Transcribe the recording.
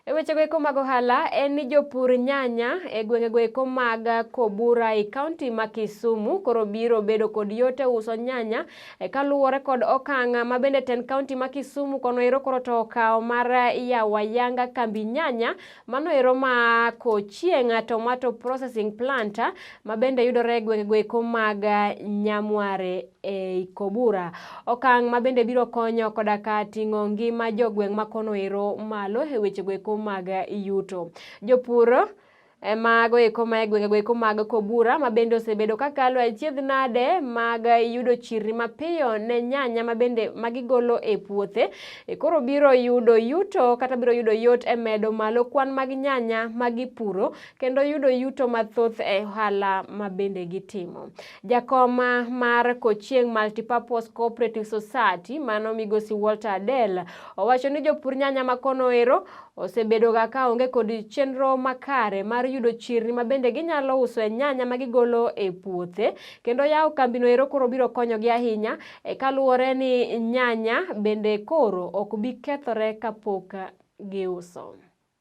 E weche goeko mag ohala en ni jopur nyanya e gwenge goeko mag Kobura e kaunti ma Kisumu koro biro bedo kod yote uso nyanya kaluwore kod okang' ma bende ten kaunti ma Kisumu kono ero koro to okawo mar yawayanga kambi nyanya mano ero ma Kochieng' tomato processing plant ma bende yudore e gwenge goeko mag Nyamware e Kobura. Okang' ma bende biro konyo koda ka ting'o ngima jogweng' ma kono ero malo e weche goeko mag yuto. Jopur mago eko ma gwenge goeko mag Kobura ma bende osebedo kakalo achiedh nade mag yudo chirni mapiyo ne nyanya ma bende magigolo e puothe koro biro yudo yuto kata biro yudo yot e medo malo kwan mag nyanya magipuro kendo yudo yuto mathoth e ohala ma bende gitimo. Jakom mar Kochieng' Multipurpose Cooperative Society mano migosi Walter Adel owacho ni jopur nyanya ma kono ero osebedo ga ka onge kod chenro makare mar yudo chirni ma bende ginyalo uso e nyanya magigolo e puothe kendo yawo kambino ero koro biro konyogi ahinya kaluwore ni nyanya bende koro ok bi kethore kapok giuso.